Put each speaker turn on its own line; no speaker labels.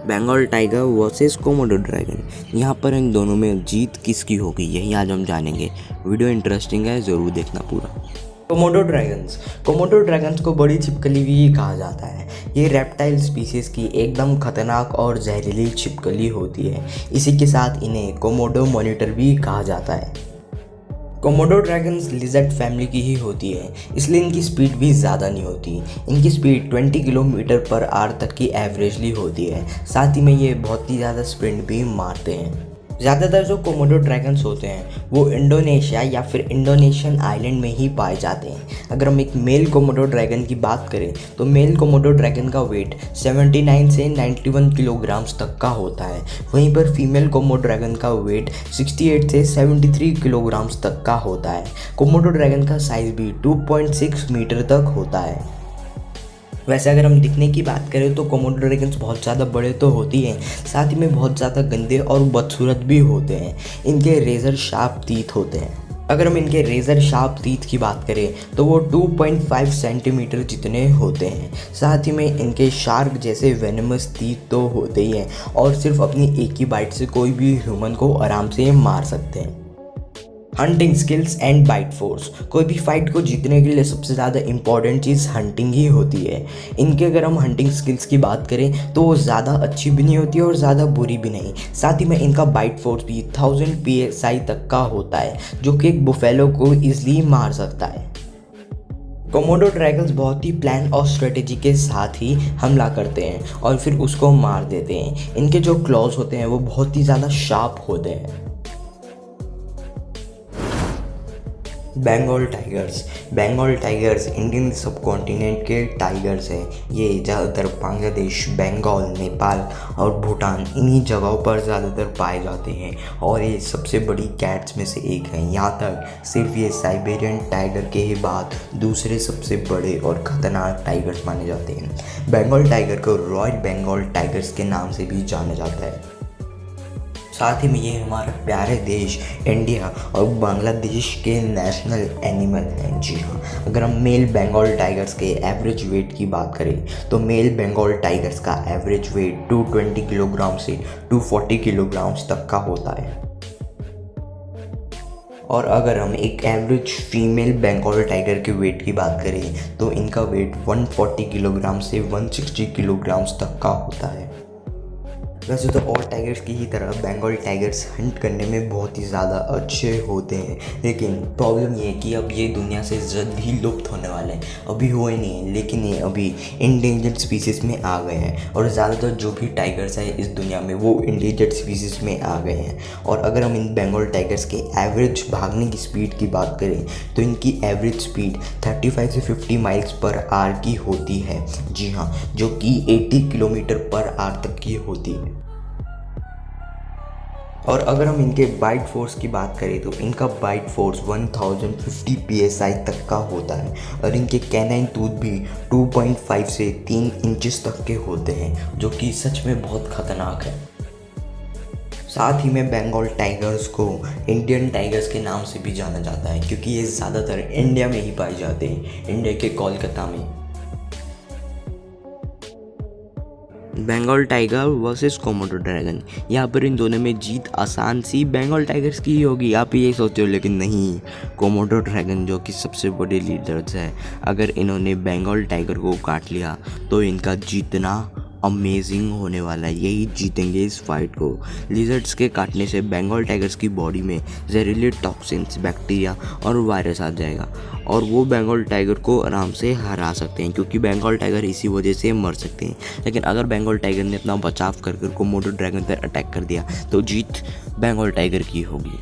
Bengal tiger versus Komodo dragon. यहाँ पर इन दोनों में जीत किसकी होगी यही आज हम जानेंगे। वीडियो इंटरेस्टिंग है, ज़रूर देखना पूरा। कोमोडो ड्रैगन्स को बड़ी छिपकली भी कहा जाता है। ये रेप्टाइल स्पीसीज की एकदम खतरनाक और जहरीली छिपकली होती है। इसी के साथ इन्हें कोमोडो मॉनिटर भी कहा जाता है। कोमोडो ड्रैगन्स लिजर्ड फैमिली की ही होती है, इसलिए इनकी स्पीड भी ज़्यादा नहीं होती। इनकी स्पीड 20 किलोमीटर पर आवर तक की एवरेजली होती है। साथ ही में ये बहुत ही ज़्यादा स्प्रिंट भी मारते हैं। ज़्यादातर जो कोमोडो ड्रैगन्स होते हैं वो इंडोनेशिया या फिर इंडोनेशियन आइलैंड में ही पाए जाते हैं। अगर हम एक मेल कोमोडो ड्रैगन की बात करें तो मेल कोमोडो ड्रैगन का वेट 79 से 91 किलोग्राम्स तक का होता है। वहीं पर फीमेल कोमोडो ड्रैगन का वेट 68 से 73 किलोग्राम्स तक का होता है। कोमोडो ड्रैगन का साइज़ भी 2.6 मीटर तक होता है। वैसे अगर हम दिखने की बात करें तो कोमोडो ड्रैगन्स बहुत ज़्यादा बड़े तो होती हैं, साथ ही में बहुत ज़्यादा गंदे और बदसूरत भी होते हैं। इनके रेज़र शार्प टीथ होते हैं। अगर हम इनके रेज़र शार्प टीथ की बात करें तो वो 2.5 सेंटीमीटर जितने होते हैं। साथ ही में इनके शार्क जैसे वेनमस टीथ तो होते ही हैं और सिर्फ अपनी एक ही बाइट से कोई भी ह्यूमन को आराम से मार सकते हैं। Hunting skills and bite force. कोई भी फाइट को जीतने के लिए सबसे ज़्यादा इंपॉर्टेंट चीज़ हंटिंग ही होती है। इनके अगर हम हंटिंग स्किल्स की बात करें तो वो ज़्यादा अच्छी भी नहीं होती और ज़्यादा बुरी भी नहीं। साथ ही में इनका बाइट फोर्स भी 1000 PSI तक का होता है, जो कि एक बुफेलो को ईजिली मार सकता है। कोमोडो ड्रैगन्स बहुत ही प्लान और स्ट्रेटेजी के साथ ही हमला करते हैं और फिर उसको मार देते हैं। इनके जो क्लॉज होते हैं वो बहुत ही ज़्यादा शार्प होते हैं। बंगाल टाइगर्स इंडियन सब कॉन्टिनेंट के टाइगर्स हैं। ये ज़्यादातर बांग्लादेश, बंगाल, नेपाल और भूटान इन्हीं जगहों पर ज़्यादातर पाए जाते हैं और ये सबसे बड़ी कैट्स में से एक है। यहाँ तक सिर्फ ये साइबेरियन टाइगर के ही बाद दूसरे सबसे बड़े और ख़तरनाक टाइगर्स माने जाते हैं। बंगाल टाइगर को रॉयल बंगाल टाइगर्स के नाम से भी जाना जाता है। साथ ही में ये हमारा प्यारे देश इंडिया और बांग्लादेश के नेशनल एनिमल हैं। जी हाँ, अगर हम मेल बंगाल टाइगर्स के एवरेज वेट की बात करें तो मेल बंगाल टाइगर्स का एवरेज वेट 220 किलोग्राम से 240 किलोग्राम्स तक का होता है। और अगर हम एक एवरेज फीमेल बंगाल टाइगर के वेट की बात करें तो इनका वेट 140 किलोग्राम से 160 किलोग्राम्स तक का होता है। वैसे तो और टाइगर्स की ही तरह बंगाल टाइगर्स हंट करने में बहुत ही ज़्यादा अच्छे होते हैं, लेकिन प्रॉब्लम ये है कि अब ये दुनिया से जल्द ही लुप्त होने वाले हैं। अभी हुए नहीं हैं, लेकिन ये अभी इंडेंजर्ड स्पीसीज़ में आ गए हैं और ज़्यादातर जो भी टाइगर्स हैं इस दुनिया में वो इंडेंजर्ड स्पीसीज़ में आ गए हैं। और अगर हम इन बंगाल टाइगर्स के एवरेज भागने की स्पीड की बात करें तो इनकी एवरेज स्पीड 35 से 50 माइल्स पर आवर की होती है। जी हाँ, जो कि 80 किलोमीटर पर आवर तक की होती है। और अगर हम इनके बाइट फोर्स की बात करें तो इनका बाइट फोर्स 1050 PSI तक का होता है और इनके कैनाइन टूथ भी 2.5 से 3 इंचेस तक के होते हैं, जो कि सच में बहुत ख़तरनाक है। साथ ही में बंगाल टाइगर्स को इंडियन टाइगर्स के नाम से भी जाना जाता है, क्योंकि ये ज़्यादातर इंडिया में ही पाए जाते हैं, इंडिया के कोलकाता में। Bengal tiger versus Komodo dragon. यहाँ पर इन दोनों में जीत आसान सी बंगाल टाइगर्स की ही होगी, आप ये सोचो, लेकिन नहीं। कोमोडो ड्रैगन जो कि सबसे बड़े लीडर्स है, अगर इन्होंने बंगाल टाइगर को काट लिया तो इनका जीतना अमेजिंग होने वाला है। यही जीतेंगे इस फाइट को। लिजर्ड्स के काटने से बंगाल टाइगर्स की बॉडी में जहरीले टॉक्सिन्स, बैक्टीरिया और वायरस आ जाएगा और वो बंगाल टाइगर को आराम से हरा सकते हैं, क्योंकि बंगाल टाइगर इसी वजह से मर सकते हैं। लेकिन अगर बंगाल टाइगर ने अपना बचाव कर कोमोडो ड्रैगन पर अटैक कर दिया तो जीत बंगाल टाइगर की होगी।